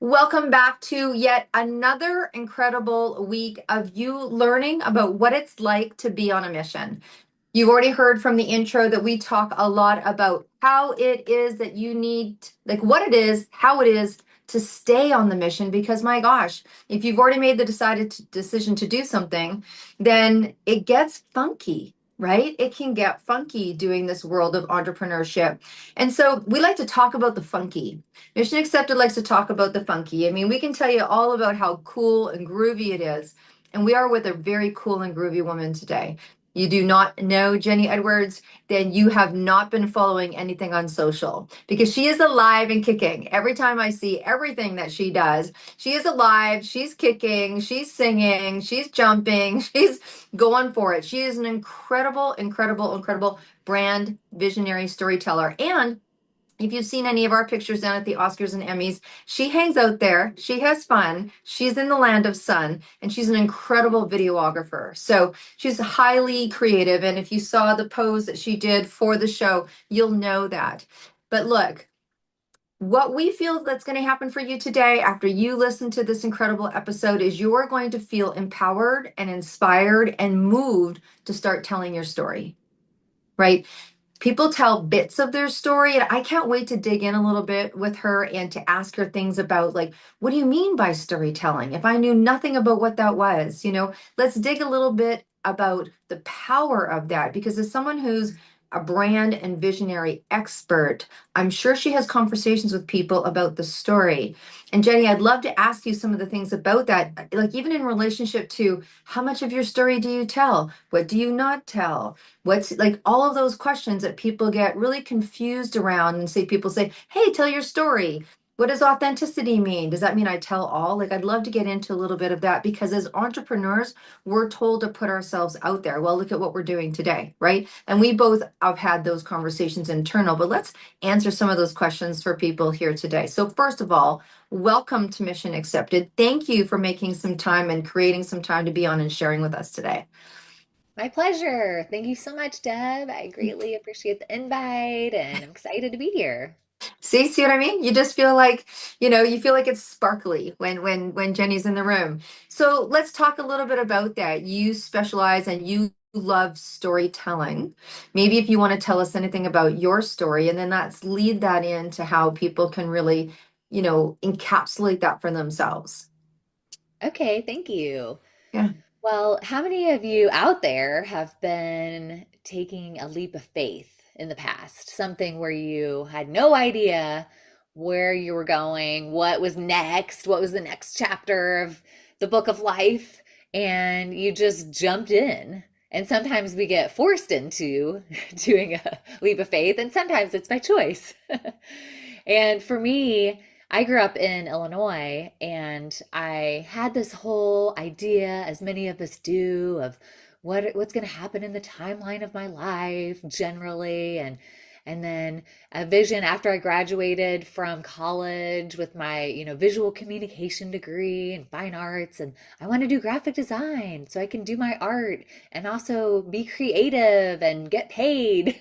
Welcome back to yet another incredible week of you learning about what it's like to be on a mission. You've already heard from the intro that we talk a lot about how it is that you need, like what it is, how it is to stay on the mission. Because my gosh, if you've already made the decision to do something, then it gets funky, right? It can get funky doing this world of entrepreneurship. And so we like to talk about the funky. Mission Accepted likes to talk about the funky. I mean, we can tell you all about how cool and groovy it is. And we are with a very cool and groovy woman today. You do not know Jennie Edwards, then you have not been following anything on social because she is alive and kicking. Every time I see everything that she does, she is alive, she's kicking, she's singing, she's jumping, she's going for it. She is an incredible, incredible, incredible brand visionary storyteller. And if you've seen any of our pictures down at the Oscars and Emmys, she hangs out there. She has fun. She's in the land of sun, and she's an incredible videographer. So she's highly creative. And if you saw the pose that she did for the show, you'll know that. But look, what we feel that's going to happen for you today after you listen to this incredible episode is you're going to feel empowered and inspired and moved to start telling your story, right? People tell bits of their story, and I can't wait to dig in a little bit with her and to ask her things about, like, what do you mean by storytelling? If I knew nothing about what that was, let's dig a little bit about the power of that, because as someone who's a brand and visionary expert, I'm sure she has conversations with people about the story. And Jennie, I'd love to ask you some of the things about that, like even in relationship to how much of your story do you tell? What do you not tell? What's like all of those questions that people get really confused around, and say people say, "Hey, tell your story." What does authenticity mean? Does that mean I tell all? Like, I'd love to get into a little bit of that because as entrepreneurs, we're told to put ourselves out there. Well, look at what we're doing today, right? And we both have had those conversations internal, but let's answer some of those questions for people here today. So, first of all, welcome to Mission Accepted. Thank you for making some time and creating some time to be on and sharing with us today. My pleasure. Thank you so much, Deb. I greatly appreciate the invite and I'm excited to be here. See what I mean? You just feel like, you feel like it's sparkly when Jennie's in the room. So let's talk a little bit about that. You specialize and you love storytelling. Maybe if you want to tell us anything about your story, and then let's lead that into how people can really, encapsulate that for themselves. Okay, thank you. Yeah. Well, how many of you out there have been taking a leap of faith in the past? Something where you had no idea where you were going, what was next, what was the next chapter of the book of life, and you just jumped in. And sometimes we get forced into doing a leap of faith, and sometimes it's by choice. And for me, I grew up in Illinois and I had this whole idea, as many of us do, of what's going to happen in the timeline of my life generally, and then a vision after I graduated from college with my, visual communication degree and fine arts, and I want to do graphic design so I can do my art and also be creative and get paid.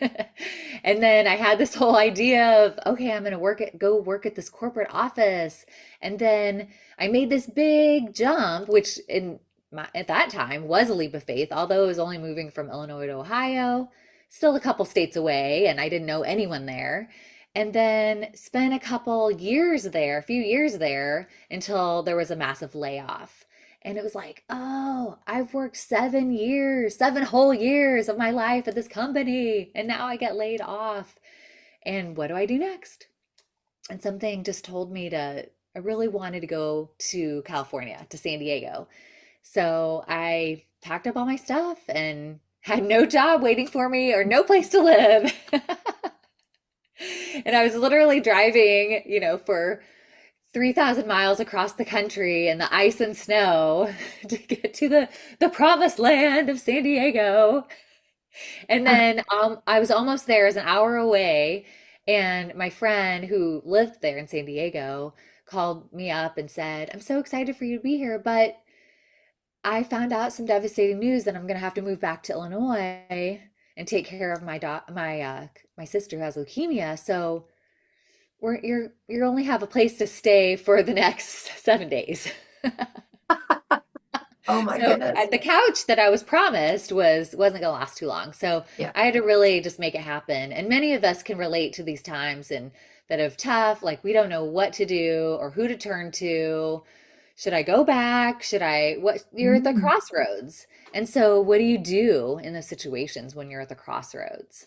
And then I had this whole idea of, okay, I'm going to go work at this corporate office. And then I made this big jump, which at that time was a leap of faith, although it was only moving from Illinois to Ohio, still a couple states away, and I didn't know anyone there. And then spent a few years there until there was a massive layoff. And it was like, oh, I've worked 7 years, 7 whole years of my life at this company, and now I get laid off. And what do I do next? And something just told me I really wanted to go to California, to San Diego. So I packed up all my stuff and had no job waiting for me or no place to live. And I was literally driving, for 3,000 miles across the country in the ice and snow to get to the promised land of San Diego. And then I was almost there, as an hour away. And my friend who lived there in San Diego called me up and said, I'm so excited for you to be here, but I found out some devastating news that I'm going to have to move back to Illinois and take care of my sister who has leukemia. So where you only have a place to stay for the next 7 days. Oh my So goodness. the couch that I was promised wasn't going to last too long. So Yeah. I had to really just make it happen. And many of us can relate to these times and that are tough, like we don't know what to do or who to turn to. Should I go back? Should I what you're at the Mm. crossroads. And so what do you do in those situations when you're at the crossroads?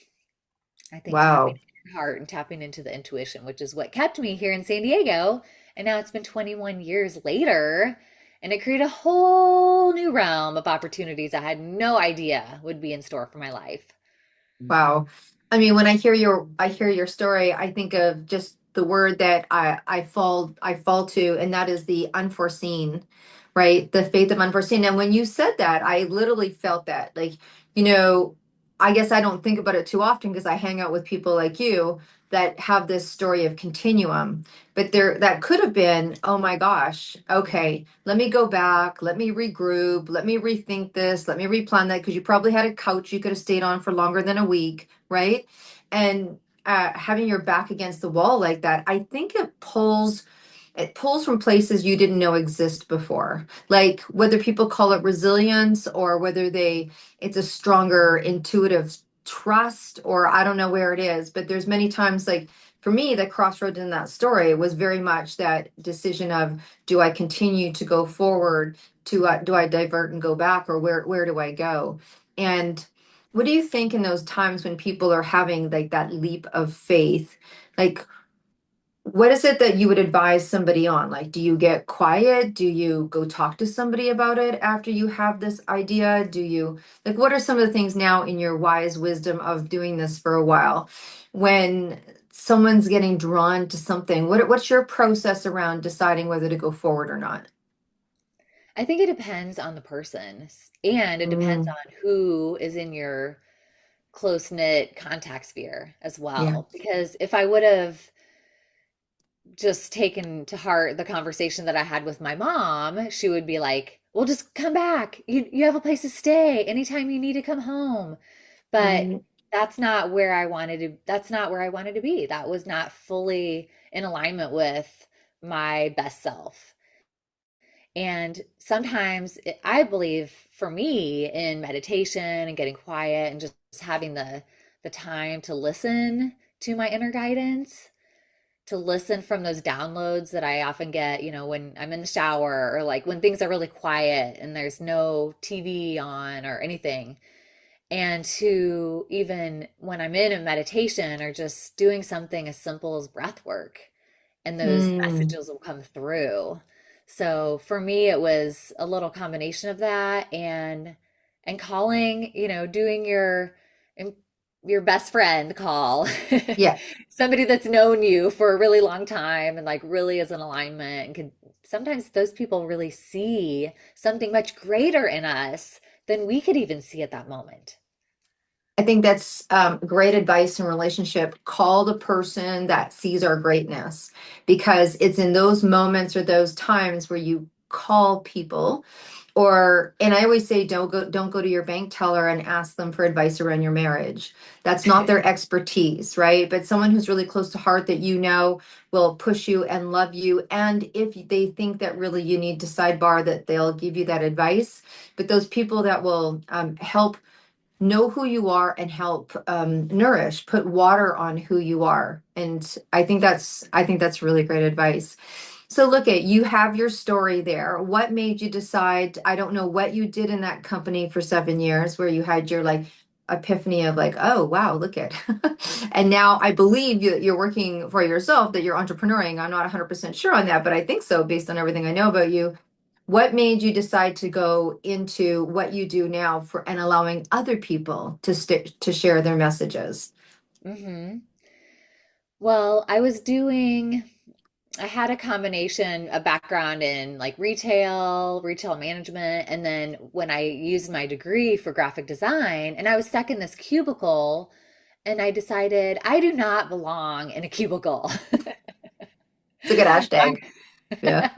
I think tapping Wow. into your heart and tapping into the intuition, which is what kept me here in San Diego. And now it's been 21 years later, and it created a whole new realm of opportunities I had no idea would be in store for my life. Wow. I mean, when I hear your story, I think of just the word that I fall to, and that is the unforeseen, right? The faith of unforeseen. And when you said that, I literally felt that. Like, you know, I guess I don't think about it too often because I hang out with people like you that have this story of continuum. But there that could have been, oh my gosh, okay, let me go back, let me regroup, let me rethink this, let me replan that, because you probably had a couch you could have stayed on for longer than a week, right? And having your back against the wall like that, I think it pulls from places you didn't know exist before. Like whether people call it resilience or whether it's a stronger intuitive trust, or I don't know where it is, but there's many times, like for me, the crossroads in that story was very much that decision of, do I continue to go forward, to do I divert and go back, or where do I go? And what do you think in those times when people are having like that leap of faith? Like, what is it that you would advise somebody on? Like, do you get quiet? Do you go talk to somebody about it after you have this idea? Like, what are some of the things now in your wise wisdom of doing this for a while when someone's getting drawn to something? What's your process around deciding whether to go forward or not? I think it depends on the person and it depends Mm, on who is in your close-knit contact sphere as yeah. well. Because if I would have just taken to heart the conversation that I had with my mom, she would be like, "Well, just come back. You have a place to stay anytime you need to come home." But Right. that's not where I wanted to be. That was not fully in alignment with my best self. And sometimes I believe for me in meditation and getting quiet and just having the time to listen to my inner guidance, to listen from those downloads that I often get, when I'm in the shower or like when things are really quiet and there's no TV on or anything. And to even when I'm in a meditation or just doing something as simple as breath work, and those Mm, messages will come through. So for me, it was a little combination of that and calling, doing your best friend call. yeah. Somebody that's known you for a really long time and like really is in alignment and can sometimes those people really see something much greater in us than we could even see at that moment. I think that's great advice in relationship. Call the person that sees our greatness, because it's in those moments or those times where you call people, and I always say, don't go to your bank teller and ask them for advice around your marriage. That's not their expertise, right? But someone who's really close to heart that will push you and love you. And if they think that really you need to sidebar, that they'll give you that advice. But those people that will help know who you are and help nourish, put water on who you are. And I think that's really great advice. So look, at you have your story there. What made you decide? I don't know what you did in that company for 7 years where you had your like epiphany of like, oh wow, look at. And now I believe you're working for yourself, that you're entrepreneuring. I'm not 100% sure on that, but I think so based on everything I know about you. What made you decide to go into what you do now for and allowing other people to share their messages? Hmm. Well, I had a combination, a background in like retail management, and then when I used my degree for graphic design, and I was stuck in this cubicle, and I decided I do not belong in a cubicle. It's a good hashtag. Yeah.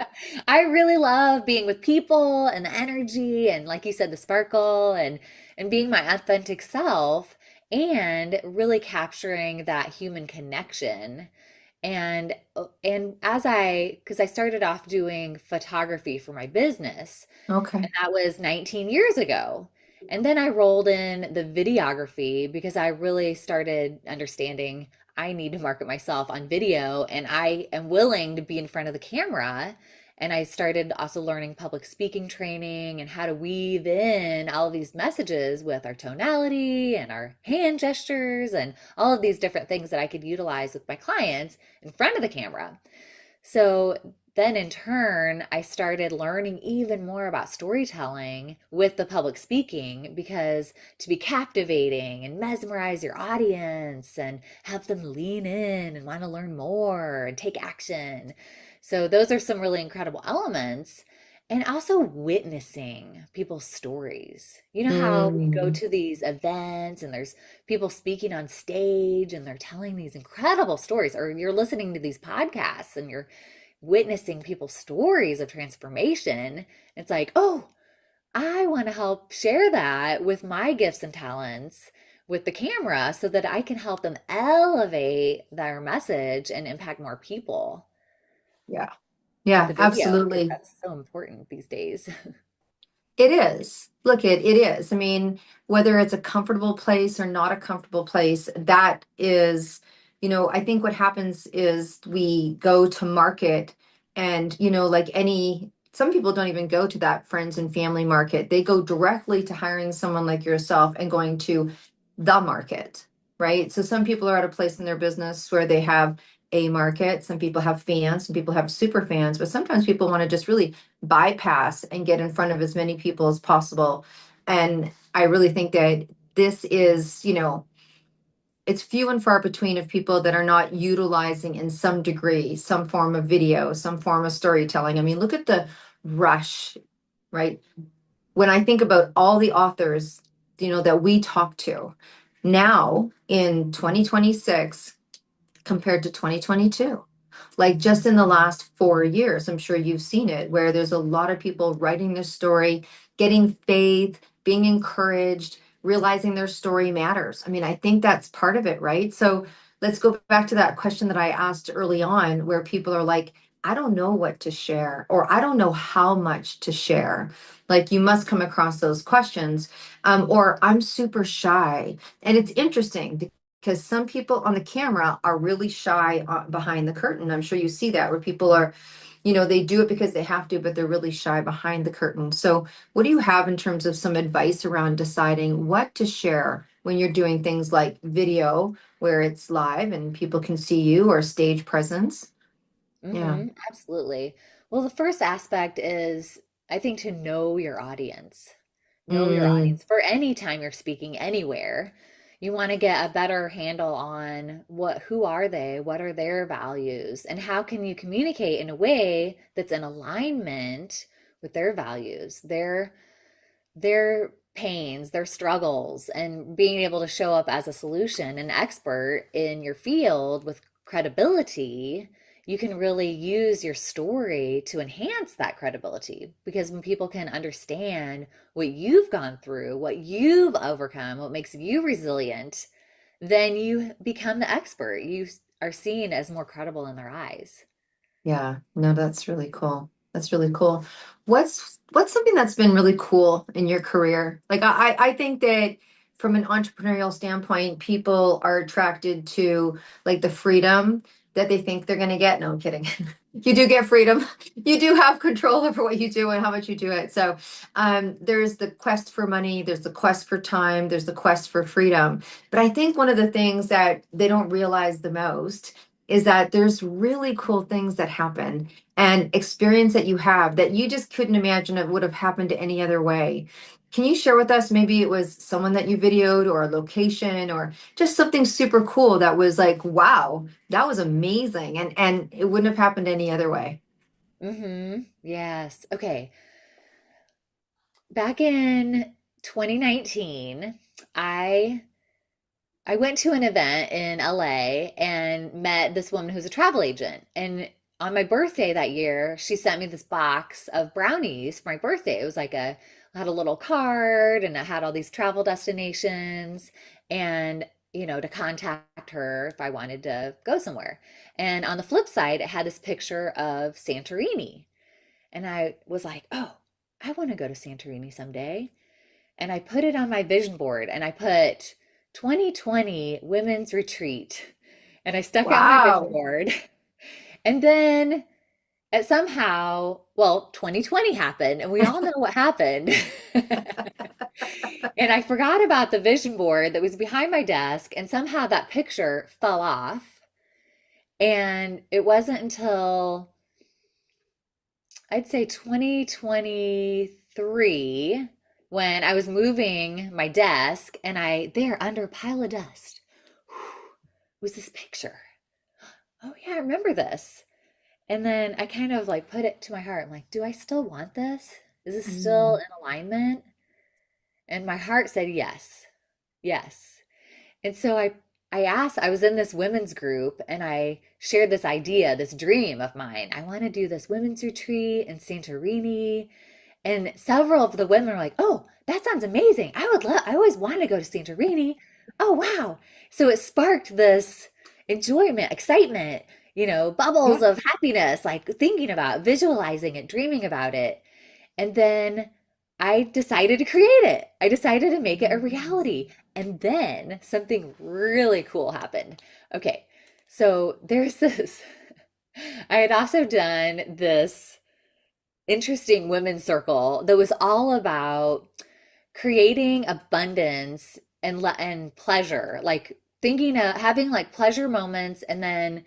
I really love being with people and the energy and like you said, the sparkle and being my authentic self and really capturing that human connection And as I because I started off doing photography for my business, Okay. and that was 19 years ago. And then I rolled in the videography because I really started understanding I need to market myself on video and I am willing to be in front of the camera. And I started also learning public speaking training and how to weave in all of these messages with our tonality and our hand gestures and all of these different things that I could utilize with my clients in front of the camera. So then in turn, I started learning even more about storytelling with the public speaking because to be captivating and mesmerize your audience and have them lean in and want to learn more and take action. So those are some really incredible elements. And also witnessing people's stories. You know how we go Mm, to these events and there's people speaking on stage and they're telling these incredible stories, or you're listening to these podcasts and you're witnessing people's stories of transformation. It's like, oh, I want to help share that with my gifts and talents with the camera so that I can help them elevate their message and impact more people yeah. with Yeah, the video because absolutely. that's so important these days. It is. Look, it is. I mean, whether it's a comfortable place or not a comfortable place, that is, I think what happens is we go to market and, like some people don't even go to that friends and family market. They go directly to hiring someone like yourself and going to the market, right? So some people are at a place in their business where they have a market. Some people have fans, some people have super fans, but sometimes people want to just really bypass and get in front of as many people as possible. And I really think that this is, it's few and far between of people that are not utilizing in some degree some form of video, some form of storytelling. I mean, look at the rush, right? When I think about all the authors, that we talk to now in 2026 compared to 2022, like just in the last 4 years, I'm sure you've seen it, where there's a lot of people writing their story, getting faith, being encouraged, realizing their story matters. I mean, I think that's part of it, right? So let's go back to that question that I asked early on, where people are like, I don't know what to share, or I don't know how much to share. Like, you must come across those questions, or I'm super shy. And it's interesting because some people on the camera are really shy behind the curtain. I'm sure you see that, where people are, they do it because they have to, but they're really shy behind the curtain. So, what do you have in terms of some advice around deciding what to share when you're doing things like video, where it's live and people can see you, or stage presence? Yeah. Absolutely. Well, the first aspect is, I think, to know your audience. Know your Mm, audience. For any time you're speaking anywhere, you want to get a better handle on who are they, what are their values, and how can you communicate in a way that's in alignment with their values, their pains, their struggles, and being able to show up as a solution, an expert in your field with credibility. You can really use your story to enhance that credibility because when people can understand what you've gone through, what you've overcome, what makes you resilient, then you become the expert. You are seen as more credible in their eyes. yeah. No, that's really cool. That's really cool. What's something that's been really cool in your career? Like, I think that from an entrepreneurial standpoint, people are attracted to like the freedom that they think they're going to get. No, I'm kidding. You do get freedom. You do have control over what you do and how much you do it. So, there's the quest for money, there's the quest for time, there's the quest for freedom. But I think one of the things that they don't realize the most is that there's really cool things that happen and experience that you have that you just couldn't imagine it would have happened any other way. Can you share with us, maybe it was someone that you videoed, or a location, or just something super cool that was like, wow, that was amazing, and it wouldn't have happened any other way? Yes. Okay. Back in 2019, I I went to an event in LA and met this woman who's a travel agent. And on my birthday that year, she sent me this box of brownies for my birthday. It was like I had a little card and I had all these travel destinations. And to contact her if I wanted to go somewhere. And on the flip side, it had this picture of Santorini. And I was like, oh, I want to go to Santorini someday. And I put it on my vision board and I put 2020 Women's Retreat. And I stuck it on my vision Wow. board. And then somehow, well, 2020 happened, and we all know what happened. And I forgot about the vision board that was behind my desk, and somehow that picture fell off. And it wasn't until I'd say 2023 when I was moving my desk and there under a pile of dust was this picture. Oh, yeah, I remember this. And then I kind of like put it to my heart. I'm like, do I still want this? Is this still Mm. in alignment? And my heart said yes. Yes. And so I was in this women's group and I shared this idea, this dream of mine. I want to do this women's retreat in Santorini. And several of the women were like, "Oh, that sounds amazing. I always want to go to Santorini. Oh, wow." So it sparked this enjoyment, excitement, bubbles Yeah. of happiness, like thinking about, visualizing it, dreaming about it. And then I decided to create it. I decided to make it a Mm. reality. And then something really cool happened. Okay, so there's this. I had also done this interesting women's circle that was all about creating abundance and pleasure, like thinking of having like pleasure moments and then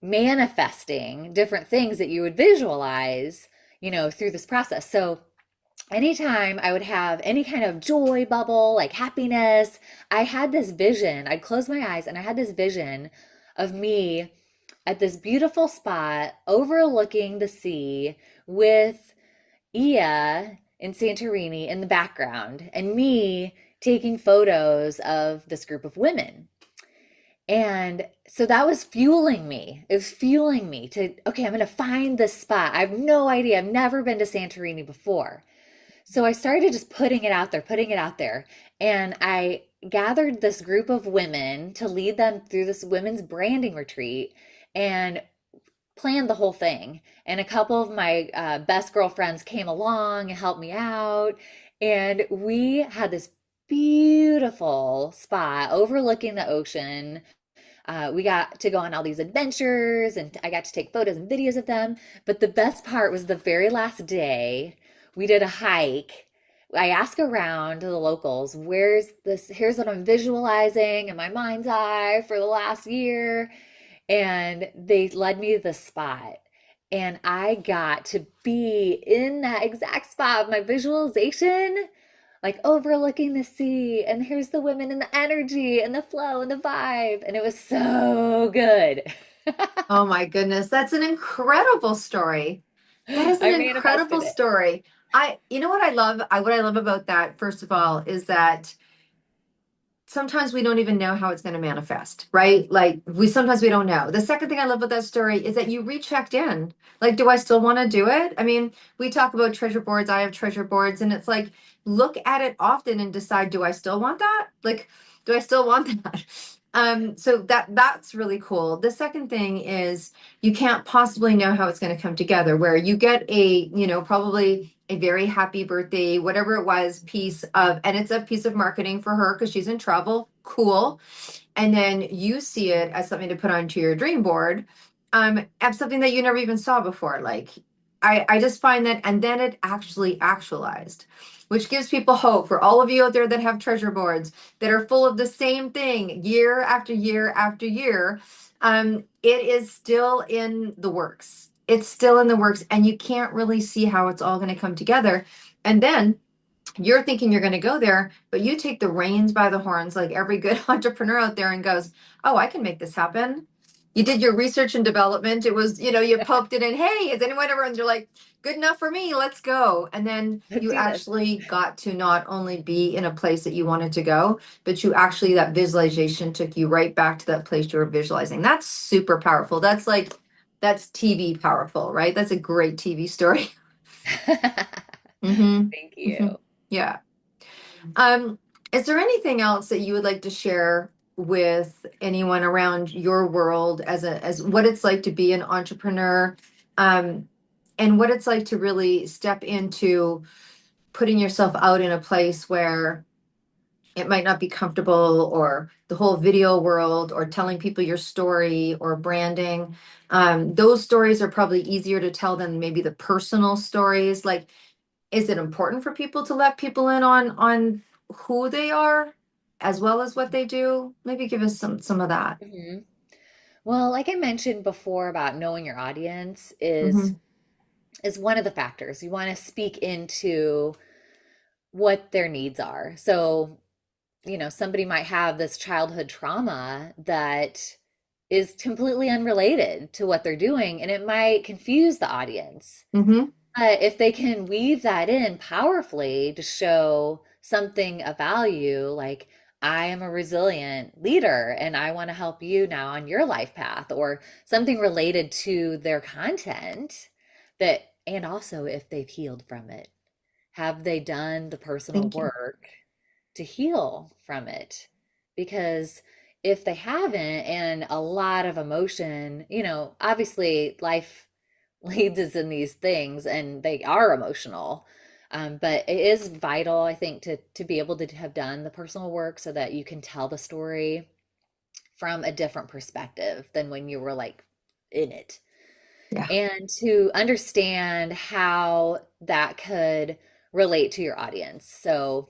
manifesting different things that you would visualize, through this process. So anytime I would have any kind of joy bubble, like happiness, I had this vision. I'd close my eyes and I had this vision of me at this beautiful spot overlooking the sea with Ia in Santorini in the background and me taking photos of this group of women. And so that was fueling me. It was fueling me to, okay, I'm going to find this spot. I have no idea. I've never been to Santorini before. So I started just putting it out there, putting it out there. And I gathered this group of women to lead them through this women's branding retreat and planned the whole thing. And a couple of my best girlfriends came along and helped me out. And we had this beautiful spot overlooking the ocean. We got to go on all these adventures and I got to take photos and videos of them. But the best part was the very last day, we did a hike. I asked around to the locals, here's what I'm visualizing in my mind's eye for the last year. And they led me to the spot. And I got to be in that exact spot of my visualization, like overlooking the sea. And here's the women and the energy and the flow and the vibe. And it was so good. Oh my goodness, that's an incredible story. That is an I incredible manifested it. story. You know what I love? What I love about that, first of all, is that sometimes we don't even know how it's going to manifest, right? Like sometimes we don't know. The second thing I love about that story is that you rechecked in. Like, do I still want to do it? I mean, we talk about treasure boards. I have treasure boards, and it's like look at it often and decide, do I still want that? Like, do I still want that? So that's really cool. The second thing is you can't possibly know how it's going to come together, where you get probably a very happy birthday, whatever it was, piece of, and it's a piece of marketing for her because she's in trouble. Cool. And then you see it as something to put onto your dream board, as something that you never even saw before. Like I just find that, and then it actually actualized, which gives people hope for all of you out there that have treasure boards that are full of the same thing year after year after year. It is still in the works. It's still in the works, and you can't really see how it's all going to come together. And then you're thinking you're going to go there, but you take the reins by the horns like every good entrepreneur out there and goes, "Oh, I can make this happen." You did your research and development. It was, you poked it in. Hey, is anyone ever? And you're like, good enough for me. Let's go. And then Let's you do this. actually got to not only be in a place that you wanted to go, but you actually, that visualization took you right back to that place you were visualizing. That's super powerful. That's TV powerful, right? That's a great TV story. Mm-hmm. Thank Mm-hmm. you. Yeah. Um, is there anything else that you would like to share? with anyone around your world as what it's like to be an entrepreneur, um, and what it's like to really step into putting yourself out in a place where it might not be comfortable, or the whole video world, or telling people your story, or branding. Those stories are probably easier to tell than maybe the personal stories. Like, is it important for people to let people in on who they are as well as what they do? Maybe give us some of that. Mhm. Well, like I mentioned before about knowing your audience Hmm. is one of the factors. You want to speak into what their needs are. So, somebody might have this childhood trauma that is completely unrelated to what they're doing, and it might confuse the audience. Hmm. But if they can weave that in powerfully to show something of value, like, I am a resilient leader and I want to help you now on your life path, or something related to their content, and also if they've healed from it. Have they done the personal Thank you. work to heal from it? Because if they haven't, and a lot of emotion, obviously life leads us in these things and they are emotional. But it is vital, I think, to be able to have done the personal work so that you can tell the story from a different perspective than when you were like in it, Yeah. and to understand how that could relate to your audience. So,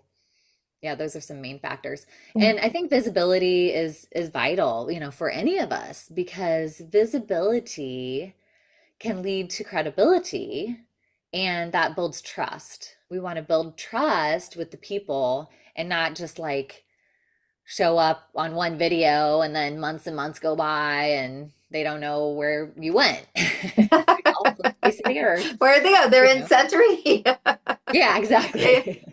yeah, those are some main factors. Yeah. And I think visibility is vital, for any of us, because visibility can lead to credibility, and that builds trust. We want to build trust with the people and not just like show up on one video and then months and months go by and they don't know where you went. All over the face of the earth, Where are they go? They're you in know. Century. Yeah, Yeah. exactly.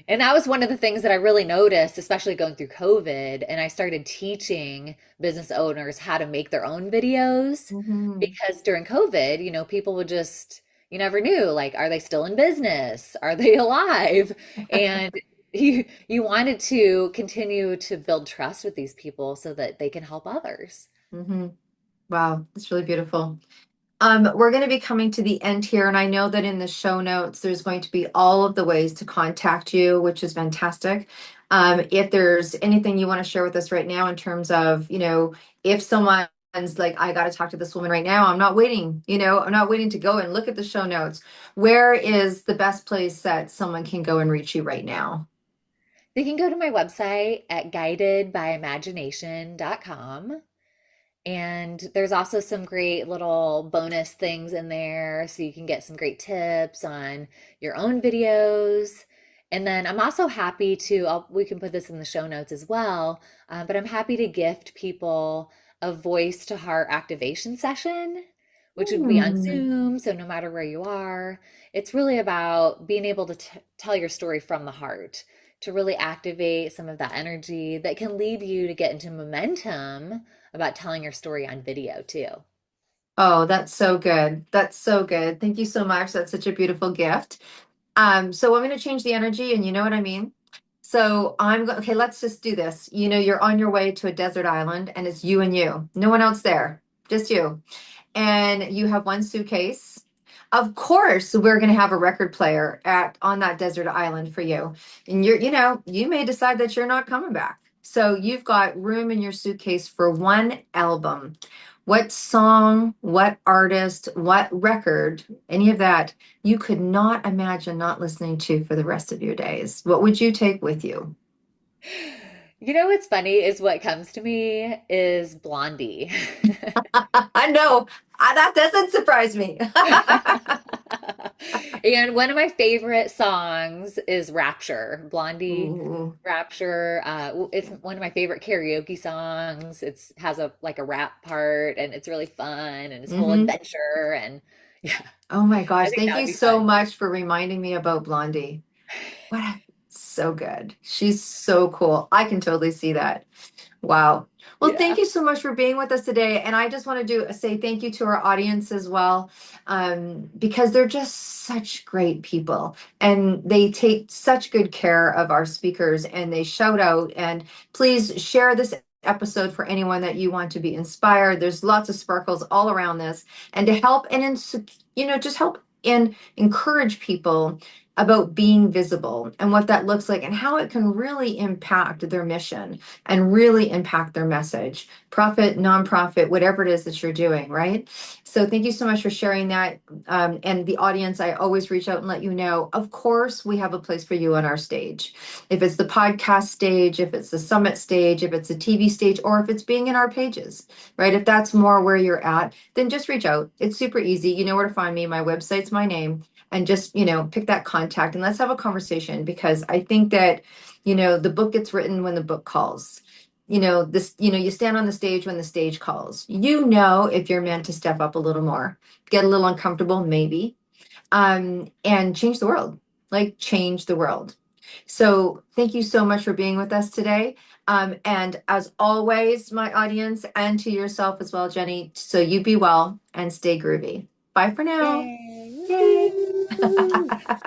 And that was one of the things that I really noticed, especially going through COVID. And I started teaching business owners how to make their own videos, Hmm. because during COVID, people would just, you never knew, like, are they still in business? Are they alive? And you wanted to continue to build trust with these people so that they can help others. Hmm. Wow, that's really beautiful. We're going to be coming to the end here, and I know that in the show notes there's going to be all of the ways to contact you, which is fantastic. If there's anything you want to share with us right now in terms of, if someone's like, I got to talk to this woman right now, I'm not waiting, I'm not waiting to go and look at the show notes. Where is the best place that someone can go and reach you right now? They can go to my website at guidedbyimagination.com. And there's also some great little bonus things in there so you can get some great tips on your own videos. And then I'm also happy to, we can put this in the show notes as well, but I'm happy to gift people a voice to heart activation session, which would be on Hmm. Zoom. So no matter where you are, it's really about being able to tell your story from the heart, to really activate some of that energy that can lead you to get into momentum about telling your story on video too. Oh, that's so good. That's so good. Thank you so much. That's such a beautiful gift. So I'm going to change the energy, and you know what I mean? So okay, let's just do this. You're on your way to a desert island, and it's you and you. No one else there, just you. And you have one suitcase. Of course, we're going to have a record player at on that desert island for you. And you may decide that you're not coming back. So you've got room in your suitcase for one album. What song, what artist, what record, any of that you could not imagine not listening to for the rest of your days? What would you take with you? What's funny is what comes to me is Blondie. I know. That doesn't surprise me. And one of my favorite songs is Rapture, Blondie Ooh. Rapture. It's one of my favorite karaoke songs. It's has a like a rap part and it's really fun and it's full Hmm. adventure and yeah, Oh my I gosh. think Thank that you would be so fun. much for reminding me about Blondie. So good. She's so cool. I can totally see that. Wow. Well, thank Yeah. you so much for being with us today. And I just want to say thank you to our audience as well, because they're just such great people, and they take such good care of our speakers, and they shout out. And please share this episode for anyone that you want to be inspired. There's lots of sparkles all around this, and to help and just help and encourage people about being visible and what that looks like and how it can really impact their mission and really impact their message, profit, nonprofit, whatever it is that you're doing, right? So thank you so much for sharing that. And the audience, I always reach out and let you know, of course, we have a place for you on our stage. If it's the podcast stage, if it's the summit stage, if it's the TV stage, or if it's being in our pages, right? If that's more where you're at, then just reach out. It's super easy. You know where to find me. My website's my name. And just, pick that contact and let's have a conversation, because I think that, the book gets written when the book calls. You stand on the stage when the stage calls. If you're meant to step up a little more, get a little uncomfortable, maybe, and change the world, like change the world. So thank you so much for being with us today. And as always, my audience, and to yourself as well, Jennie, so you be well and stay groovy. Bye for now. Yay! Yay. Woohoo!